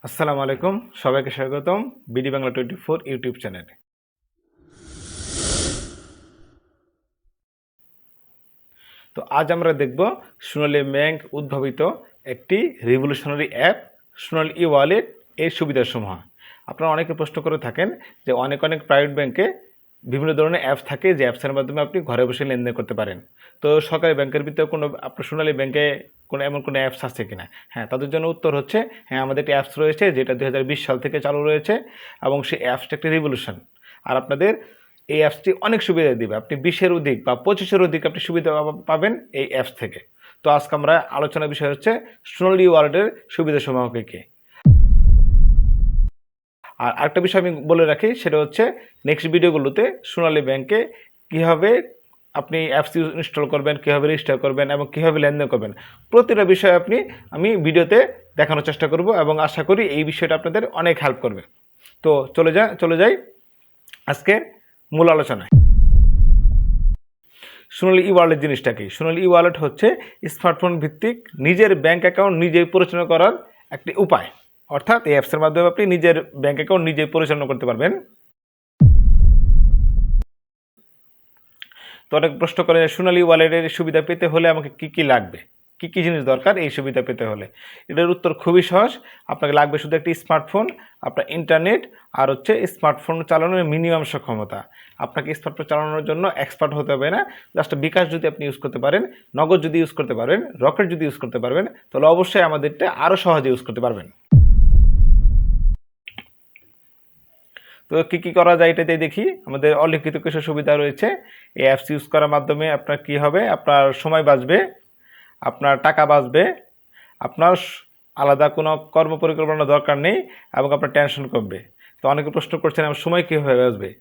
আসসালামু আলাইকুম, সবাইকে স্বাগতম বিডি বাংলা 24 ইউটিউব চ্যানেলে। তো আজ আমরা দেখব সোনালী ব্যাংক উদ্ভাবিত একটি রিভলিউশনারি অ্যাপ সোনালী ই ওয়ালেট এর সুবিধাসমূহ। আপনারা অনেকে প্রশ্ন করে থাকেন যে অনেক প্রাইভেট ব্যাংকে বিভিন্ন ধরনের অ্যাপস থাকে যে অ্যাপসের মাধ্যমে আপনি ঘরে বসে লেনদেন করতে পারেন। তো সরকারি ব্যাংকের ভিতরে কোনো আপনার সোনালী ব্যাংকে এমন কোনো অ্যাপস আছে কিনা? হ্যাঁ, তাদের জন্য উত্তর হচ্ছে হ্যাঁ, আমাদের একটি অ্যাপস রয়েছে যেটা 2020 সাল থেকে চালু রয়েছে এবং সেই অ্যাপসটা একটি রিভলিউশন। আর আপনাদের এই অ্যাপসটি অনেক সুবিধা দিবে। আপনি 20-এর অধিক বা 25-এর অধিক আপনি সুবিধা পাবেন এই অ্যাপস থেকে। তো আজকে আমরা আলোচনার বিষয় হচ্ছে সোনালী ওয়ালেটের সুবিধাসমূহ কী। আর আরেকটা বিষয় আমি বলে রাখি, সেটা হচ্ছে নেক্সট ভিডিওগুলোতে সোনালী ব্যাংকে কীভাবে আপনি অ্যাপস ইনস্টল করবেন, কীভাবে রেজিস্টার করবেন এবং কীভাবে লেনদেন করবেন, প্রতিটা বিষয় আমি ভিডিওতে দেখানোর চেষ্টা করব এবং আশা করি এই বিষয়টা আপনাদের অনেক হেল্প করবে। তো চলে যাই আজকে মূল আলোচনায়। সোনালী ই ওয়ালেট জিনিসটা কি? সোনালী ই ওয়ালেট হচ্ছে স্মার্টফোন ভিত্তিক নিজের ব্যাংক অ্যাকাউন্ট নিজেই পরিচালনা করার একটি উপায়। অর্থাৎ এই অ্যাপসের মাধ্যমে আপনি নিজের ব্যাংক অ্যাকাউন্ট নিজেই পরিচালনা করতে পারবেন। তো অনেক প্রশ্ন করে সোনালী ওয়ালেটের সুবিধা পেতে হলে আমাকে কী লাগবে, কী জিনিস দরকার এই সুবিধা পেতে হলে? এটার উত্তর খুবই সহজ। আপনাকে লাগবে শুধু একটি স্মার্টফোন, আপনার ইন্টারনেট আর হচ্ছে স্মার্টফোন চালানোর মিনিমাম সক্ষমতা। আপনাকে স্মার্টফোন চালানোর জন্য এক্সপার্ট হতে হবে না। জাস্ট বিকাশ যদি আপনি ইউজ করতে পারেন, নগদ যদি ইউজ করতে পারেন, রকেট যদি ইউজ করতে পারবেন, তাহলে অবশ্যই আমাদেরটা আরও সহজে ইউজ করতে পারবেন। তো কী করা যায় এটাতে দেখি। আমাদের অলিখিত কিছু সুবিধা রয়েছে। এই অ্যাপস ইউজ করার মাধ্যমে আপনার কী হবে, আপনার সময় বাঁচবে, আপনার টাকা বাঁচবে, আপনার আলাদা কোনো কর্ম পরিকল্পনা দরকার নেই এবং আপনার টেনশন কমবে। তো অনেকে প্রশ্ন করছেন আমার সময় কীভাবে বাঁচবে?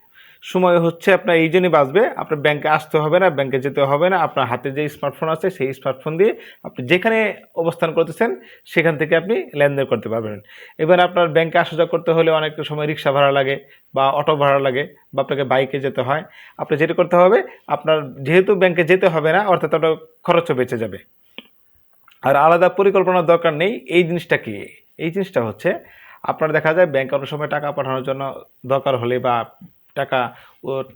সময় হচ্ছে আপনার এই জন্যই বাঁচবে, আপনার ব্যাংকে আসতে হবে না, ব্যাংকে যেতে হবে না। আপনার হাতে যে স্মার্টফোন আছে সেই স্মার্টফোন দিয়ে আপনি যেখানে অবস্থান করতেছেন সেখান থেকে আপনি লেনদেন করতে পারবেন। এবার আপনার ব্যাংকে আসা যাওয়া করতে হলে অনেক সময় রিক্সা ভাড়া লাগে বা অটো ভাড়া লাগে বা আপনাকে বাইকে যেতে হয়। আপনি যেটা করতে হবে, আপনার যেহেতু ব্যাংকে যেতে হবে না, অর্থাৎ আপনার খরচও বেঁচে যাবে। আর আলাদা পরিকল্পনার দরকার নেই। এই জিনিসটা কি? এই জিনিসটা হচ্ছে আপনার দেখা যায় ব্যাংকে অনেক সময় টাকা পাঠানোর জন্য দরকার হলে বা টাকা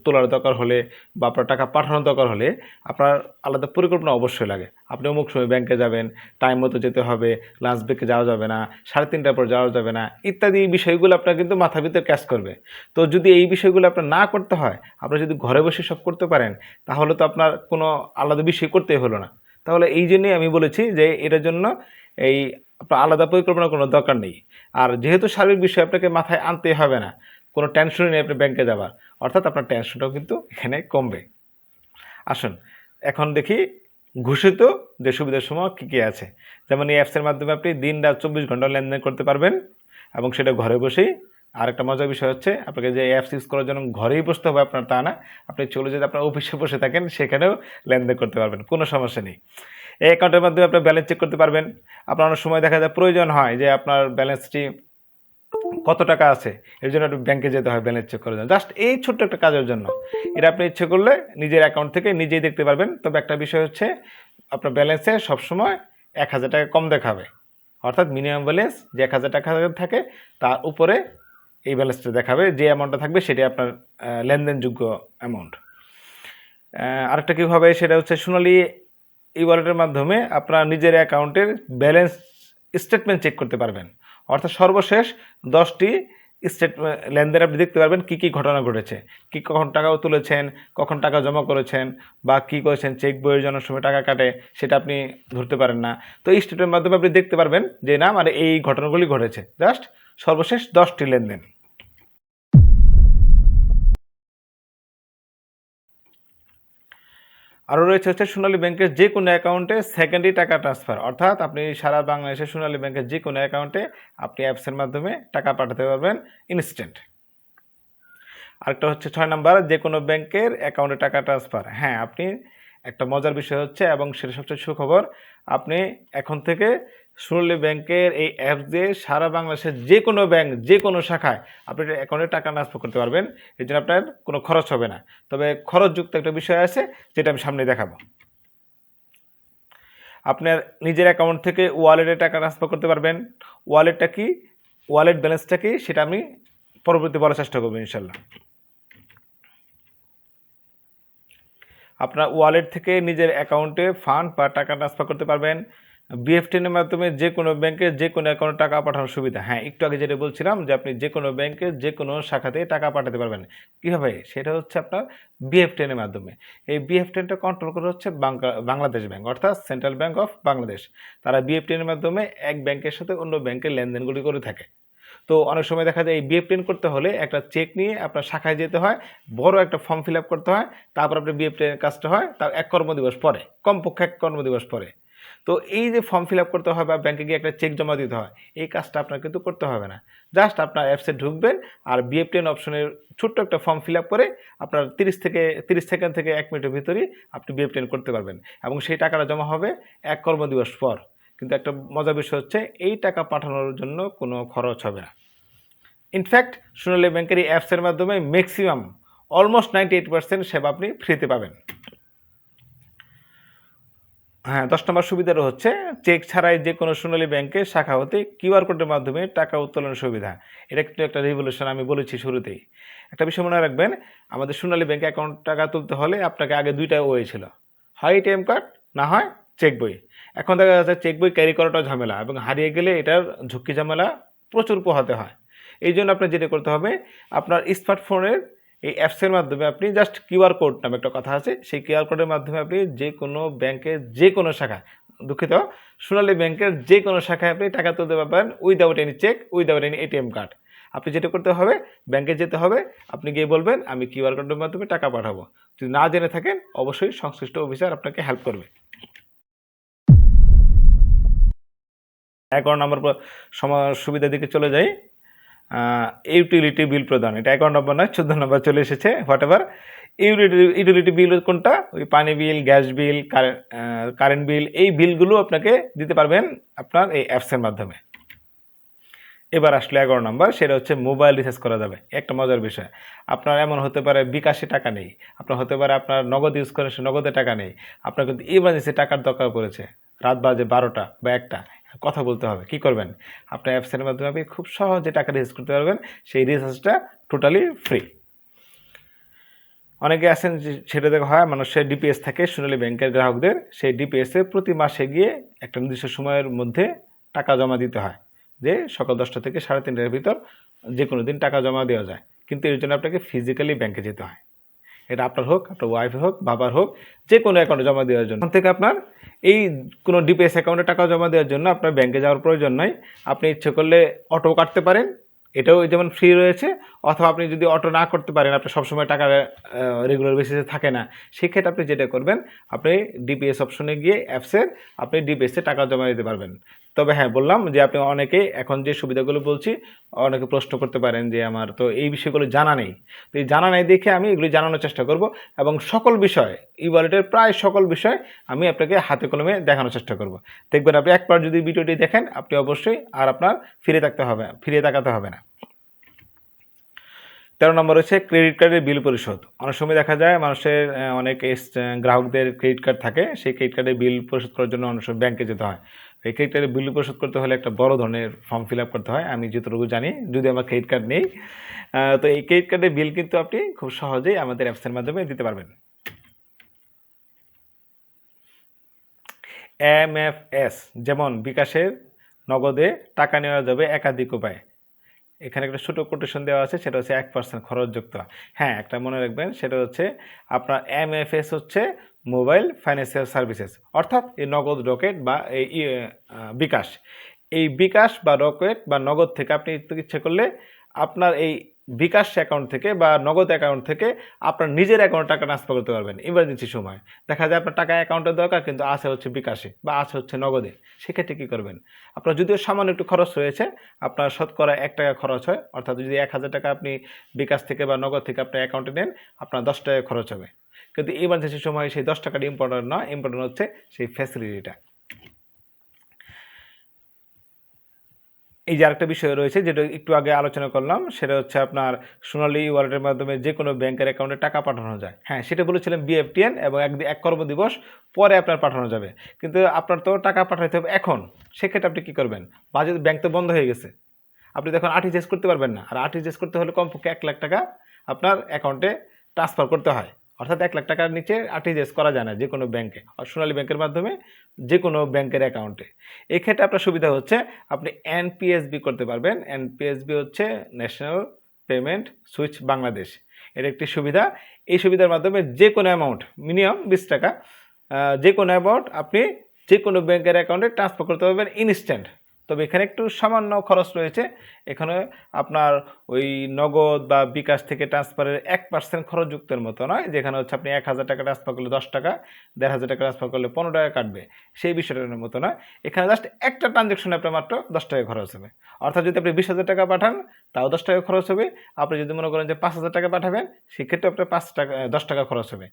তোলার দরকার হলে বা আপনার টাকা পাঠানোর দরকার হলে আপনার আলাদা পরিকল্পনা অবশ্যই লাগে। আপনি অমুক সময় ব্যাংকে যাবেন, টাইম মতো যেতে হবে, লাঞ্চ ব্রেকে যাওয়া যাবে না, 3:30টার পর যাওয়া যাবে না, ইত্যাদি বিষয়গুলো আপনার কিন্তু মাথার ভিতরে ক্যাচ করবে। তো যদি এই বিষয়গুলো আপনার না করতে হয়, আপনি যদি ঘরে বসে সব করতে পারেন, তাহলে তো আপনার কোনো আলাদা বিষয় করতেই হলো না। তাহলে এই জন্যই আমি বলেছি যে এটার জন্য এই আপনার আলাদা পরিকল্পনার কোনো দরকার নেই। আর যেহেতু সার্বিক বিষয় আপনাকে মাথায় আনতে হবে না, কোনো টেনশনই নেই আপনি ব্যাংকে যাবার, অর্থাৎ আপনার টেনশনটাও কিন্তু এখানে কমবে। আসুন এখন দেখি ঘোষিত যে সুবিধাসমূহ কী আছে। যেমন এই অ্যাপসের মাধ্যমে আপনি দিন রাত 24 ঘন্টা লেনদেন করতে পারবেন এবং সেটা ঘরে বসেই। আর একটা মজার বিষয় হচ্ছে আপনাকে যে অ্যাপস ইউজ করার জন্য ঘরেই বসতে হবে আপনার তা না। আপনি চলে যদি আপনার অফিসে বসে থাকেন সেখানেও লেনদেন করতে পারবেন, কোনো সমস্যা নেই। এই অ্যাকাউন্টের মাধ্যমে আপনার ব্যালেন্স চেক করতে পারবেন। আপনার অনেক সময় দেখা যায় প্রয়োজন হয় যে আপনার ব্যালেন্সটি কত টাকা আছে, এর জন্য একটু ব্যাংকে যেতে হয় ব্যালেন্স চেক করার জন্য। জাস্ট এই ছোট্ট একটা কাজের জন্য এটা আপনি ইচ্ছে করলে নিজের অ্যাকাউন্ট থেকে নিজেই দেখতে পারবেন। তবে একটা বিষয় হচ্ছে আপনার ব্যালেন্সে সবসময় 1,000 টাকা কম দেখাবে, অর্থাৎ মিনিমাম ব্যালেন্স যে 1,000 টাকা থাকে তার উপরে এই ব্যালেন্সটা দেখাবে। যে অ্যামাউন্টটা থাকবে সেটাই আপনার লেনদেনযোগ্য অ্যামাউন্ট। আরেকটা কীভাবে, সেটা হচ্ছে সোনালী ই ওয়ালেটের মাধ্যমে আপনার নিজের অ্যাকাউন্টের ব্যালেন্স স্টেটমেন্ট চেক করতে পারবেন। অর্থাৎ সর্বশেষ 10টি লেনদেন আপনি দেখতে পারবেন কী কী ঘটনা ঘটেছে, কখন টাকাও তুলেছেন, কখন টাকা জমা করেছেন বা কী করেছেন, চেক বইয়ের জন্য সময় টাকা কাটে সেটা আপনি ধরতে পারেন না। তো এই স্টেটমেন্টের মাধ্যমে আপনি দেখতে পারবেন যে না মানে এই ঘটনাগুলি ঘটেছে, জাস্ট সর্বশেষ 10টি লেনদেন। আরও রয়েছে হচ্ছে সোনালী ব্যাংকের যে কোনো অ্যাকাউন্টে সেকেন্ডলি টাকা ট্রান্সফার, অর্থাৎ আপনি সারা বাংলাদেশে সোনালী ব্যাংকের যে কোনো অ্যাকাউন্টে আপনি অ্যাপসের মাধ্যমে টাকা পাঠাতে পারবেন ইনস্ট্যান্ট। আরেকটা হচ্ছে 6 নাম্বার, যে কোনো ব্যাংকের অ্যাকাউন্টে টাকা ট্রান্সফার। হ্যাঁ, আপনি একটা মজার বিষয় হচ্ছে এবং সেটা সবচেয়ে সুখবর, আপনি এখন থেকে সোনালী ব্যাংকের এই অ্যাপ দিয়ে সারা বাংলাদেশের যে কোনো ব্যাংক যে কোনো শাখায় আপনি অ্যাকাউন্টে টাকা ট্রান্সফার করতে পারবেন। এর জন্য আপনার কোনো খরচ হবে না। তবে খরচযুক্ত একটা বিষয় আছে যেটা আমি সামনে দেখাবো। আপনার নিজের অ্যাকাউন্ট থেকে ওয়ালেটে টাকা ট্রান্সফার করতে পারবেন। ওয়ালেটটা কি? ওয়ালেট ব্যালেন্সটা কি সেটা আমি পরবর্তী বলার চেষ্টা করবো ইনশাল্লাহ। আপনার ওয়ালেট থেকে নিজের অ্যাকাউন্টে ফান্ড বা টাকা ট্রান্সফার করতে পারবেন। বিএফটিএনের মাধ্যমে যে কোনো ব্যাংকে যে কোনো অ্যাকাউন্টে টাকা পাঠানোর সুবিধা। হ্যাঁ, একটু আগে যেটা বলছিলাম যে আপনি যে কোনো ব্যাংকে যে কোনো শাখাতে টাকা পাঠাতে পারবেন। কীভাবে? সেটা হচ্ছে আপনার বিএফটিএনের মাধ্যমে। এই বিএফটিএনটা কন্ট্রোল করে হচ্ছে বাংলাদেশ ব্যাংক, অর্থাৎ সেন্ট্রাল ব্যাংক অফ বাংলাদেশ। তারা বিএফটিএনের মাধ্যমে এক ব্যাংকের সাথে অন্য ব্যাংকের লেনদেনগুলি করে থাকে। তো অনেক সময় দেখা যায় এই বিএফটিএন করতে হলে একটা চেক নিয়ে আপনার শাখায় যেতে হয়, বড় একটা ফর্ম ফিল আপ করতে হয়, তারপর আপনার বিএফটিএনের কাজটা হয় তার 1 কর্মদিবস পরে, কমপক্ষে 1 কর্মদিবস পরে। তো এই যে ফর্ম ফিল আপ করতে হয় বা ব্যাংকে গিয়ে একটা চেক জমা দিতে হয়, এই কাজটা আপনার কিন্তু করতে হবে না। জাস্ট আপনার অ্যাপসে ঢুকবেন আর বিএফটিএন অপশনের ছোট্ট একটা ফর্ম ফিল আপ করে আপনার 30 সেকেন্ড থেকে 1 মিনিটের ভিতরেই আপনি বিএফটিএন করতে পারবেন এবং সেই টাকাটা জমা হবে 1 কর্মদিবস পর। কিন্তু একটা মজার বিষয় হচ্ছে এই টাকা পাঠানোর জন্য কোনো খরচ হবে না। ইনফ্যাক্ট সোনালী ব্যাংকের এই অ্যাপসের মাধ্যমে ম্যাক্সিমাম অলমোস্ট 98% সেবা আপনি ফ্রিতে পাবেন। হ্যাঁ, 10 নম্বর সুবিধাটা হচ্ছে চেক ছাড়াই যে কোনো সোনালী ব্যাংকের শাখা হতে কিউআর কোডের মাধ্যমে টাকা উত্তোলনের সুবিধা। এটা কিন্তু একটা রিভলিউশন, আমি বলেছি শুরুতেই। একটা বিষয় মনে রাখবেন, আমাদের সোনালী ব্যাংকে অ্যাকাউন্ট টাকা তুলতে হলে আপনাকে আগে 2টা ওয়ে ছিল, হয় এটিএম কার্ড না হয় চেক বই। এখন দেখা যাচ্ছে চেক বই ক্যারি করাটা ঝামেলা এবং হারিয়ে গেলে এটার ঝুঁকি ঝামেলা প্রচুর পোহাতে হয়। এই জন্য আপনার যেটা করতে হবে, আপনার স্মার্টফোনের এই অ্যাপসের মাধ্যমে আপনি জাস্ট কিউআর কোড নামে একটা কথা আছে, সেই কিউআর কোডের মাধ্যমে আপনি যে কোনো ব্যাংকের যে কোনো শাখা, দুঃখিত, সোনালী ব্যাংকের যে কোনো শাখায় আপনি টাকা তুলতে পারবেন without any cheque, without any ATM card. আপনি যেটা করতে হবে, ব্যাংকে যেতে হবে, আপনি গিয়ে বলবেন আমি কিউআর কোডের মাধ্যমে টাকা পাঠাবো। যদি না জেনে থাকেন অবশ্যই সংশ্লিষ্ট অফিসার আপনাকে হেল্প করবে। 11 নম্বর সুবিধার দিকে চলে যাই। ইউটিলিটি বিল প্রদান, এটা 11 নম্বর নয়, 14 নম্বর চলে এসেছে। হোয়াট এভার, ইউটিলিটি বিল কোনটা? ওই পানি বিল, গ্যাস বিল, কারেন্ট বিল, এই বিলগুলো আপনাকে দিতে পারবেন আপনার এই অ্যাপসের মাধ্যমে। এবার আসলে 11 নম্বর, সেটা হচ্ছে মোবাইল রিচার্জ করা যাবে। একটা মজার বিষয়, আপনার এমন হতে পারে বিকাশে টাকা নেই, আপনার হতে পারে আপনার নগদ ইউজ করেন, সে নগদে টাকা নেই, আপনার কিন্তু ইমার্জেন্সি টাকার দরকার পড়েছে, রাত বাজে 12টা বা 1টা, কথা বলতে হবে, কি করবেন? আপনার অ্যাপসের মাধ্যমে আপনি খুব সহজে টাকা রিচার্জ করতে পারবেন। সেই রিচার্জটা টোটালি ফ্রি। অনেকে আছেন সেটা দেখা হয় মানুষের ডিপিএস থাকে সোনালী ব্যাংকের গ্রাহকদের, সেই ডিপিএসে প্রতি মাসে গিয়ে একটা নির্দিষ্ট সময়ের মধ্যে টাকা জমা দিতে হয়, যে সকাল 10টা থেকে 3:30টার ভিতর যে কোনো দিন টাকা জমা দেওয়া যায়। কিন্তু এর জন্য আপনাকে ফিজিক্যালি ব্যাংকে যেতে হয়। এটা আপনার হোক, আপনার ওয়াইফের হোক, বাবার হোক, যে কোনো অ্যাকাউন্টে জমা দেওয়ার জন্য। এখন থেকে আপনার এই কোনো ডিপিএস অ্যাকাউন্টে টাকা জমা দেওয়ার জন্য আপনার ব্যাংকে যাওয়ার প্রয়োজন নয়। আপনি ইচ্ছে করলে অটো কাটতে পারেন, এটাও যেমন ফ্রি রয়েছে, অথবা আপনি যদি অটো না করতে পারেন, আপনার সবসময় টাকা রেগুলার বেসিসে থাকে না, সেক্ষেত্রে আপনি যেটা করবেন, আপনি ডিপিএস অপশনে গিয়ে অ্যাপসের আপনি ডিপিএসে টাকা জমা দিতে পারবেন। তবে হ্যাঁ, বললাম যে আপনি অনেকে এখন যে সুবিধাগুলো বলছি, অনেকে প্রশ্ন করতে পারেন যে আমার তো এই বিষয়গুলো জানা নেই। তো এই জানা নেই দেখে আমি এগুলি জানানোর চেষ্টা করব এবং সকল বিষয়, ই ওয়ালেটের প্রায় সকল বিষয় আমি আপনাকে হাতে কলমে দেখানোর চেষ্টা করব। দেখবেন আপনি একবার যদি ভিডিওটি দেখেন, আপনি অবশ্যই আর আপনার ফিরে তাকাতে হবে না। 13 নম্বর হচ্ছে ক্রেডিট কার্ডের বিল পরিশোধ। অনেক সময় দেখা যায় মানুষের অনেক গ্রাহকদের ক্রেডিট কার্ড থাকে, সেই ক্রেডিট কার্ডের বিল পরিশোধ করার জন্য অনেক সময় ব্যাংকে যেতে হয়। এই ক্রেডিট কার্ডের বিল পরিশোধ করতে হলে একটা বড় ধরনের ফর্ম ফিল আপ করতে হয়, আমি যতটুকু জানি, যদি আমার ক্রেডিট কার্ড নেই। তো এই ক্রেডিট কার্ডের বিল কিন্তু আপনি খুব সহজেই আমাদের অ্যাপসের মাধ্যমে দিতে পারবেন। এমএফএস, যেমন বিকাশের নগদে টাকা নেওয়া যাবে একাধিক উপায়ে। এখানে একটা ছোটো কোটেশন দেওয়া আছে, সেটা হচ্ছে 1% খরচযুক্ত। হ্যাঁ, একটা মনে রাখবেন, সেটা হচ্ছে আপনার এমএফএস হচ্ছে মোবাইল ফাইন্যান্সিয়াল সার্ভিসেস, অর্থাৎ এই নগদ, রকেট বা এই বিকাশ। এই বিকাশ বা রকেট বা নগদ থেকে আপনি ইচ্ছে করলে আপনার এই বিকাশ অ্যাকাউন্ট থেকে বা নগদ অ্যাকাউন্ট থেকে আপনার নিজের অ্যাকাউন্টে টাকা ট্রান্সফার করতে পারবেন ইমার্জেন্সি সময়। দেখা যায় আপনার টাকা অ্যাকাউন্টে দরকার, কিন্তু আছে হচ্ছে বিকাশে বা আছে হচ্ছে নগদে। সেক্ষেত্রে কী করবেন? আপনার যদিও সামান্য একটু খরচ রয়েছে, আপনার শতকরা 1 টাকা খরচ হয়, অর্থাৎ যদি 1000 টাকা আপনি বিকাশ থেকে বা নগদ থেকে আপনার অ্যাকাউন্টে নেন, আপনার 10 টাকা খরচ হবে। কিন্তু ইমার্জেন্সি সময় সেই 10 টাকাটা ইম্পর্টেন্ট নয়, ইম্পর্টেন্ট হচ্ছে সেই ফ্যাসিলিটিটা। এই যে আরেকটা বিষয় রয়েছে যেটা একটু আগে আলোচনা করলাম, সেটা হচ্ছে আপনার সোনালী ওয়ালেটের মাধ্যমে যে কোনো ব্যাংকের অ্যাকাউন্টে টাকা পাঠানো যায়। হ্যাঁ, সেটা বলেছিলাম বিএফটিএন, এবং 1 কর্মদিবস পরে আপনার পাঠানো যাবে। কিন্তু আপনার তো টাকা পাঠাতে হবে এখন, সেক্ষেত্রে আপনি কী করবেন? ব্যাংক তো বন্ধ হয়ে গেছে, আপনি তখন আরটিজিএস করতে পারবেন না। আর আরটিজিএস করতে হলে কমপক্ষে 1 লাখ টাকা আপনার অ্যাকাউন্টে ট্রান্সফার করতে হয়। অর্থাৎ 1 লাখ টাকার নিচে আরটিজিএস করা যায় না যে কোনো ব্যাংকে, আর সোনালী ব্যাংকের মাধ্যমে যে কোনো ব্যাংকের অ্যাকাউন্টে। এই ক্ষেত্রে আপনার সুবিধা হচ্ছে আপনি এনপিএসবি করতে পারবেন। এনপিএসবি হচ্ছে ন্যাশনাল পেমেন্ট সুইচ বাংলাদেশ, এর একটি সুবিধা। এই সুবিধার মাধ্যমে যে কোনো অ্যামাউন্ট, মিনিমাম 20 টাকা, যে কোনো অ্যামাউন্ট আপনি যে কোনো ব্যাংকের অ্যাকাউন্টে ট্রান্সফার করতে পারবেন ইনস্ট্যান্ট। তবে এখানে একটু সামান্য খরচ রয়েছে। এখানে আপনার ওই নগদ বা বিকাশ থেকে ট্রান্সফারের 1% খরচযুক্তের মতো নয়, যেখানে হচ্ছে আপনি 1000 টাকা ট্রান্সফার করলে 10 টাকা, 1500 টাকা ট্রান্সফার করলে 15 টাকা কাটবে, সেই বিষয়টার মতো নয়। এখানে জাস্ট একটা ট্রানজ্যাকশনে আপনার মাত্র 10 টাকা খরচ হবে। অর্থাৎ যদি আপনি 20,000 টাকা পাঠান তাও 10 টাকা খরচ হবে। আপনি যদি মনে করেন যে 5,000 টাকা পাঠাবেন, সেক্ষেত্রে আপনার 10 টাকা খরচ হবে।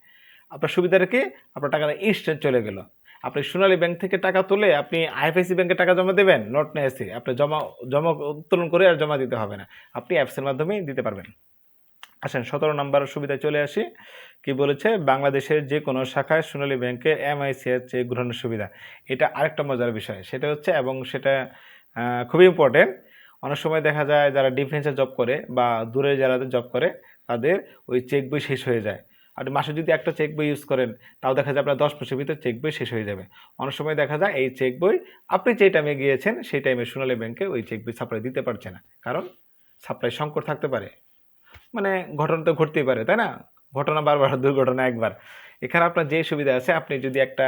আপনার সুবিধাটা কি? আপনার টাকাটা ইনস্ট্যান্ট চলে গেল। আপনি সোনালী ব্যাংক থেকে টাকা তুলে আপনি আইএফআইসি ব্যাংকে টাকা জমা দেবেন, নোট নিয়ে এসে আপনি জমা জমা উত্তোলন করে আর জমা দিতে হবে না, আপনি অ্যাপসের মাধ্যমেই দিতে পারবেন। আসেন 17 নম্বর সুবিধায় চলে আসি। কি বলেছে? বাংলাদেশের যে কোনো শাখায় সোনালী ব্যাংকের এমআইসিআর চেক গ্রহণের সুবিধা। এটা আরেকটা মজার বিষয়, সেটা হচ্ছে, এবং সেটা খুবই ইম্পর্টেন্ট। অনেক সময় দেখা যায় যারা ডিফেন্সে জব করে বা দূরে যারা জব করে তাদের ওই চেক বই শেষ হয়ে যায়। আপনি মাসে যদি একটা চেক বই ইউজ করেন তাও দেখা যায় আপনার 10 মাসের ভিতরে চেক বই শেষ হয়ে যাবে। অনেক সময় দেখা যায় এই চেক বই আপনি যে টাইমে গিয়েছেন সেই টাইমে সোনালী ব্যাংকে ওই চেক বই সাপ্লাই দিতে পারছে না, কারণ সাপ্লাই সংকট থাকতে পারে। মানে ঘটনা তো ঘটতেই পারে, তাই না? ঘটনা বারবার, দুর্ঘটনা একবার। এখানে আপনার যে সুবিধা আছে, আপনি যদি একটা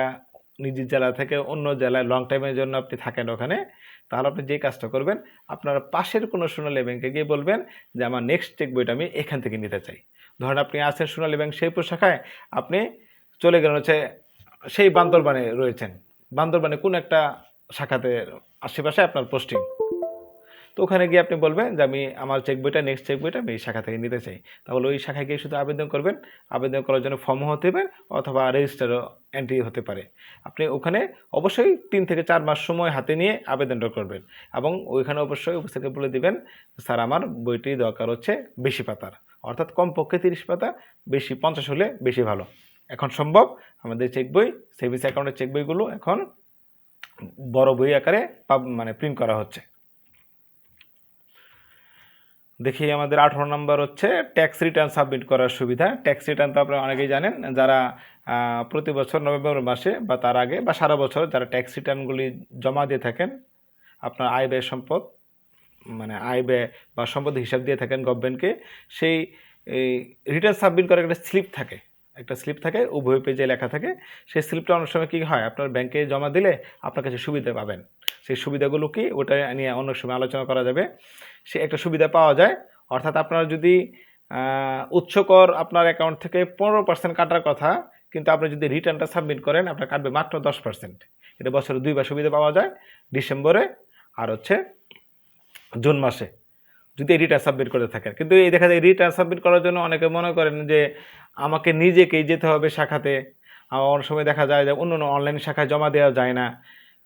নিজের জেলা থেকে অন্য জেলায় লং টাইমের জন্য আপনি থাকেন ওখানে, তাহলে আপনি যে কাজটা করবেন, আপনার পাশের কোনো সোনালী ব্যাংকে গিয়ে বলবেন যে আমার নেক্সট চেক বইটা আমি এখান থেকে নিতে চাই। ধরেন আপনি আছেন সোনালী ব্যাংক শেরপুর শাখায়, আপনি চলে গেলেন হচ্ছে সেই বান্দরবানে রয়েছেন, বান্দরবানে কোন একটা শাখাতে আশেপাশে আপনার পোস্টিং, তো ওখানে গিয়ে আপনি বলবেন যে আমি আমার চেক বইটা, নেক্সট চেক বইটা আমি এই শাখা থেকে নিতে চাই। তাহলে ওই শাখায় গিয়ে শুধু আবেদন করবেন। আবেদন করার জন্য ফর্মও হতে পারে অথবা রেজিস্টারও এন্ট্রি হতে পারে। আপনি ওখানে অবশ্যই 3 থেকে 4 মাস সময় হাতে নিয়ে আবেদনটা করবেন, এবং ওইখানে অবশ্যই অফিসারকে বলে দিবেন, স্যার আমার বইটি দরকার হচ্ছে বেশি পাতার, অর্থাৎ কমপক্ষে 30 পাতা, বেশি 50 হলে বেশি ভালো। এখন সম্ভব আমাদের চেক বই, সেভিংস অ্যাকাউন্টের চেক বইগুলো এখন বড় বই আকারে মানে প্রিন্ট করা হচ্ছে। দেখি আমাদের 18 নম্বর হচ্ছে ট্যাক্স রিটার্ন সাবমিট করার সুবিধা। ট্যাক্স রিটার্ন তো আপনারা অনেকেই জানেন, যারা প্রতি বছর নভেম্বর মাসে বা তার আগে বা সারা বছর যারা ট্যাক্স রিটার্নগুলি জমা দিয়ে থাকেন, আপনার আয় ব্যয় সম্পদ, মানে আয় ব্যয় বা সম্পদের হিসাব দিয়ে থাকেন গভর্নমেন্টকে, সেই রিটার্ন সাবমিট করার একটা স্লিপ থাকে, উভয় পেজে লেখা থাকে। সেই স্লিপটা অনেক সময় কী হয়, আপনার ব্যাংকে জমা দিলে আপনার কাছে সুবিধা পাবেন। সেই সুবিধাগুলো কি, ওটা নিয়ে অন্য সময় আলোচনা করা যাবে। সে একটা সুবিধা পাওয়া যায়, অর্থাৎ আপনার যদি উৎসকর আপনার অ্যাকাউন্ট থেকে 15% কাটার কথা, কিন্তু আপনি যদি রিটার্নটা সাবমিট করেন আপনার কাটবে মাত্র 10%। এটা বছরে 2 বার সুবিধা পাওয়া যায়, ডিসেম্বরে আর হচ্ছে জুন মাসে, যদি রিটার্ন সাবমিট করতে থাকেন। কিন্তু এই দেখা যায় রিটার্ন সাবমিট করার জন্য অনেকে মনে করেন যে আমাকে নিজেকেই যেতে হবে শাখাতে। অনেক সময় দেখা যায় যে অন্য অনলাইন শাখায় জমা দেওয়া যায় না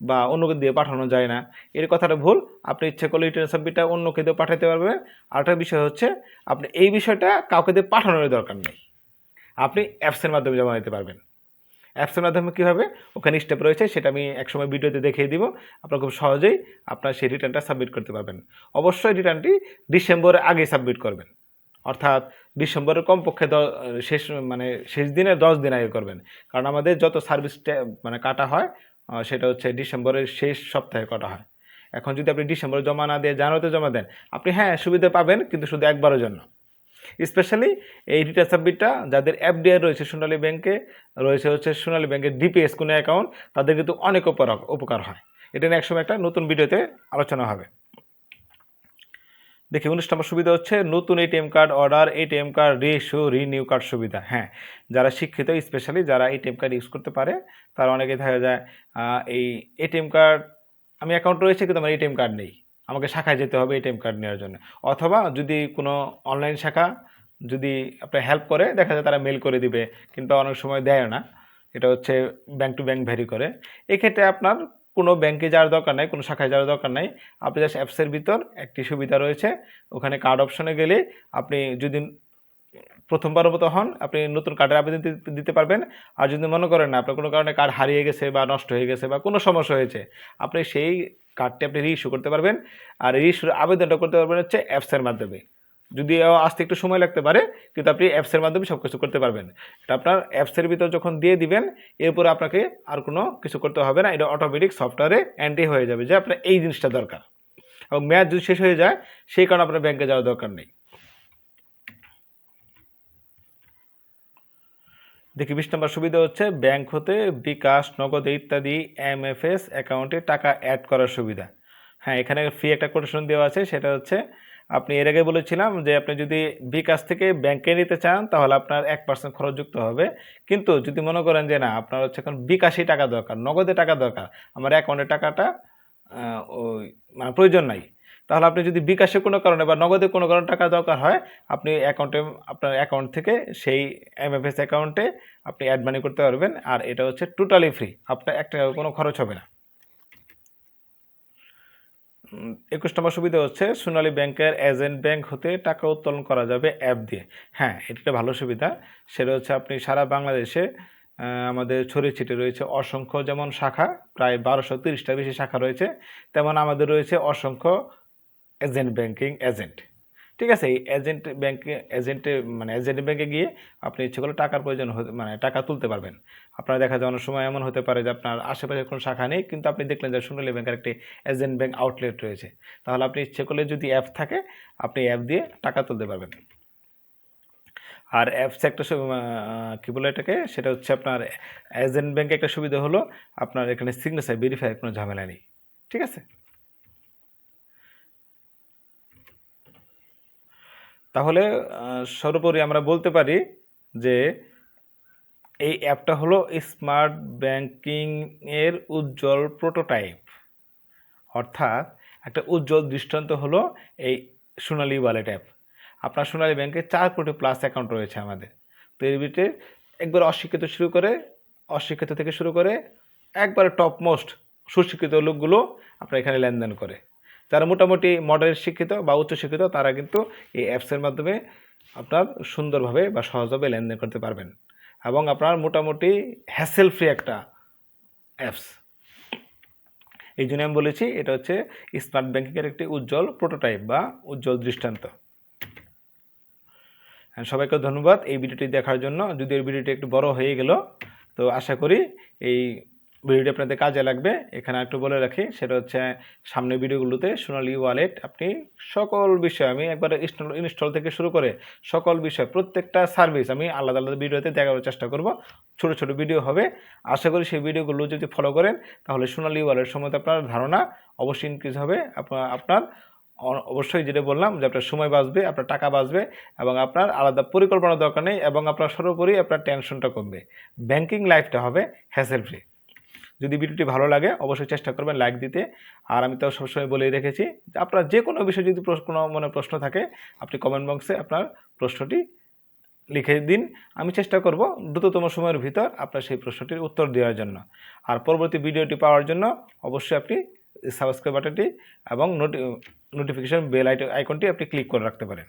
বা অন্যকে দিয়ে পাঠানো যায় না, এর কথাটা ভুল। আপনি ইচ্ছে করলে রিটার্ন সাবমিটটা অন্যকে দিয়ে পাঠাতে পারবেন। আরেকটা বিষয় হচ্ছে, আপনি এই বিষয়টা কাউকে দিয়ে পাঠানোর দরকার নেই, আপনি অ্যাপসের মাধ্যমে জমা দিতে পারবেন। অ্যাপসের মাধ্যমে কী হবে, ওখানে স্টেপ রয়েছে, সেটা আমি একসময় ভিডিওতে দেখিয়ে দিব। আপনারা খুব সহজেই আপনার সেই রিটার্নটা সাবমিট করতে পারবেন। অবশ্যই রিটার্নটি ডিসেম্বরের আগে সাবমিট করবেন, অর্থাৎ ডিসেম্বরের কমপক্ষে শেষ দিনের 10 দিন আগে করবেন। কারণ আমাদের যত সার্ভিস মানে কাটা হয় সেটা হচ্ছে ডিসেম্বরের শেষ সপ্তাহে কাটা হয়। এখন যদি আপনি ডিসেম্বরে জমা না দিয়ে জানুয়ারিতে জমা দেন, আপনি হ্যাঁ সুবিধা পাবেন, কিন্তু শুধু একবারের জন্য। স্পেশালি এই রিটার্ন সাবমিটটা যাদের এফডিআই রয়েছে সোনালী ব্যাংকে, রয়েছে হচ্ছে সোনালী ব্যাংকের ডিপিএস কোনো অ্যাকাউন্ট, তাদের কিন্তু অনেক উপকার হয়। এটা নিয়ে একসময় একটা নতুন ভিডিওতে আলোচনা হবে। দেখি 19 নম্বর সুবিধা হচ্ছে নতুন ATM card order, ATM card reissue, renew card সুবিধা। হ্যাঁ, যারা শিক্ষিত, স্পেশালি যারা এটিএম কার্ড ইউজ করতে পারে, তারা অনেকে দেখা যায় এই এটিএম কার্ড, আমি অ্যাকাউন্ট রয়েছে কিন্তু আমার এটিএম কার্ড নেই, আমাকে শাখায় যেতে হবে এটিএম কার্ড নেওয়ার জন্য। অথবা যদি কোনো অনলাইন শাখা যদি আপনার হেল্প করে, দেখা যায় তারা মেল করে দিবে, কিন্তু অনেক সময় দেয় না। এটা হচ্ছে ব্যাংক টু ব্যাংক ভ্যারি করে। এক্ষেত্রে আপনার কোনো ব্যাংকে যাওয়ার দরকার নাই, কোনো শাখায় যাওয়ার দরকার নাই। আপনি জাস্ট অ্যাপসের ভিতর একটি সুবিধা রয়েছে, ওখানে কার্ড অপশনে গেলে আপনি যদি প্রথমবারের মতো হন, আপনি নতুন কার্ডের আবেদন দিতে পারবেন। আর যদি মনে করেন না আপনার কোনো কারণে কার্ড হারিয়ে গেছে বা নষ্ট হয়ে গেছে বা কোনো সমস্যা হয়েছে, আপনি সেই কার্ডটি আপনি রিইস্যু করতে পারবেন। আর রিইস্যুর আবেদনটা করতে পারবেন হচ্ছে অ্যাপসের মাধ্যমে। যদিও আসতে একটু সময় লাগতে পারে, কিন্তু আপনি অ্যাপসের মাধ্যমে সব কিছু করতে পারবেন। এটা আপনার অ্যাপসের ভিতর যখন দিয়ে দিবেন, এরপরে আপনাকে আর কোনো কিছু করতে হবে না, এটা অটোমেটিক সফটওয়্যারে এন্ট্রি হয়ে যাবে যে আপনার এই জিনিসটা দরকার। এবং মেয়াদ যদি শেষ হয়ে যায়, সেই কারণে আপনার ব্যাংকে যাওয়ার দরকার নেই। দেখি 20 নম্বর সুবিধা হচ্ছে ব্যাংক হতে বিকাশ, নগদে ইত্যাদি এমএফএস অ্যাকাউন্টে টাকা অ্যাড করার সুবিধা। হ্যাঁ, এখানে ফ্রি একটা কোটেশন দেওয়া আছে, সেটা হচ্ছে আপনি এর আগে বলেছিলাম যে আপনি যদি বিকাশ থেকে ব্যাংকে নিতে চান তাহলে আপনার 1% খরচ যুক্ত হবে। কিন্তু যদি মনে করেন যে না, আপনার হচ্ছে এখন বিকাশে টাকা দরকার, নগদে টাকা দরকার, আমার অ্যাকাউন্টে টাকাটা ওই মানে প্রয়োজন নাই, তাহলে আপনি যদি বিকাশে কোনো কারণে বা নগদে কোনো কারণে টাকা দরকার হয়, আপনি আপনার অ্যাকাউন্ট থেকে সেই এমএফএস অ্যাকাউন্টে আপনি অ্যাড মানি করতে পারবেন। আর এটা হচ্ছে টোটালি ফ্রি, আপনার 1 টাকা কোনো খরচ হবে না। 21 নম্বর সুবিধা হচ্ছে সোনালী ব্যাংকের এজেন্ট ব্যাংক হতে টাকা উত্তোলন করা যাবে অ্যাপ দিয়ে। হ্যাঁ, এটা একটা ভালো সুবিধা। সেটা হচ্ছে আপনি সারা বাংলাদেশে আমাদের ছড়িয়ে ছিটিয়ে রয়েছে অসংখ্য যেমন শাখা, প্রায় 1230টার বেশি শাখা রয়েছে, তেমন আমাদের রয়েছে অসংখ্য ব্যাংকিং এজেন্ট। ঠিক আছে, এই এজেন্ট ব্যাংকে গিয়ে আপনি ইচ্ছে করলে টাকার প্রয়োজন মানে টাকা তুলতে পারবেন। আপনারা দেখা যায় অনেক সময় এমন হতে পারে যে আপনার আশেপাশে কোনো শাখা নেই, কিন্তু আপনি দেখলেন যে সোনালী ব্যাংকের একটি এজেন্ট ব্যাংক আউটলেট রয়েছে, তাহলে আপনি ইচ্ছে করলে যদি অ্যাপ থাকে, আপনি অ্যাপ দিয়ে টাকা তুলতে পারবেন। আর অ্যাপসে একটা কী বলে এটাকে, সেটা হচ্ছে আপনার এজেন্ট ব্যাংকে একটা সুবিধা হলো আপনার এখানে সিগনেচার ভেরিফাই কোনো ঝামেলা নেই। ঠিক আছে, তাহলে সর্বোপরি আমরা বলতে পারি যে এই অ্যাপটা হলো স্মার্ট ব্যাংকিং এর উজ্জ্বল প্রোটোটাইপ। অর্থাৎ একটা উজ্জ্বল দৃষ্টান্ত হলো এই সোনালী ওয়ালেট অ্যাপ। আপনার সোনালী ব্যাংকে 4 কোটি প্লাস অ্যাকাউন্ট রয়েছে আমাদের। তো এর ভিতরে একবার অশিক্ষিত থেকে শুরু করে একবারে টপ মোস্ট সুশিক্ষিত লোকগুলো আপনার এখানে লেনদেন করে। যারা মোটামুটি মডারেট শিক্ষিত বা উচ্চশিক্ষিত, তারা কিন্তু এই অ্যাপসের মাধ্যমে আপনার সুন্দরভাবে বা সহজভাবে লেনদেন করতে পারবেন, এবং আপনার মোটামুটি হ্যাসেল ফ্রি একটা অ্যাপস। এই জন্য আমি বলেছি এটা হচ্ছে স্মার্ট ব্যাংকিংয়ের একটি উজ্জ্বল প্রোটোটাইপ বা উজ্জ্বল দৃষ্টান্ত। সবাইকে ধন্যবাদ এই ভিডিওটি দেখার জন্য। যদি এই ভিডিওটি একটু বড় হয়ে গেল, তো আশা করি এই ভিডিওটি আপনাদের কাজে লাগবে। এখানে একটু বলে রাখি, সেটা হচ্ছে সামনের ভিডিওগুলোতে সোনালী ওয়ালেট আপনি সকল বিষয় আমি একবার ইনস্টল থেকে শুরু করে সকল বিষয় প্রত্যেকটা সার্ভিস আমি আলাদা আলাদা ভিডিওতে দেখাবার চেষ্টা করব। ছোট ছোট ভিডিও হবে, আশা করি সেই ভিডিওগুলো যদি ফলো করেন তাহলে সোনালী ওয়ালেট সম্বন্ধে আপনার ধারণা অবশ্যই ইনক্রিজ হবে। আপনার অবশ্যই যেটা বললাম যে আপনার সময় বাঁচবে, আপনার টাকা বাঁচবে, এবং আপনার আলাদা পরিকল্পনার দরকার নেই, এবং আপনার সর্বোপরি আপনার টেনশনটা কমবে। ব্যাংকিং লাইফটা হবে হ্যাসেল ফ্রি। যদি ভিডিওটি ভালো লাগে অবশ্যই চেষ্টা করবেন লাইক দিতে। আর আমি তো সবসময় বলেই রেখেছি যে আপনার যে কোনো বিষয়ে যদি কোনো মনে প্রশ্ন থাকে, আপনি কমেন্ট বক্সে আপনার প্রশ্নটি লিখে দিন। আমি চেষ্টা করব দ্রুততম সময়ের ভিতর আপনার সেই প্রশ্নটির উত্তর দেওয়ার জন্য। আর পরবর্তী ভিডিওটি পাওয়ার জন্য অবশ্যই আপনি সাবস্ক্রাইব বাটনটি এবং নোটিফিকেশন বেল আইকনটি আপনি ক্লিক করে রাখতে পারেন।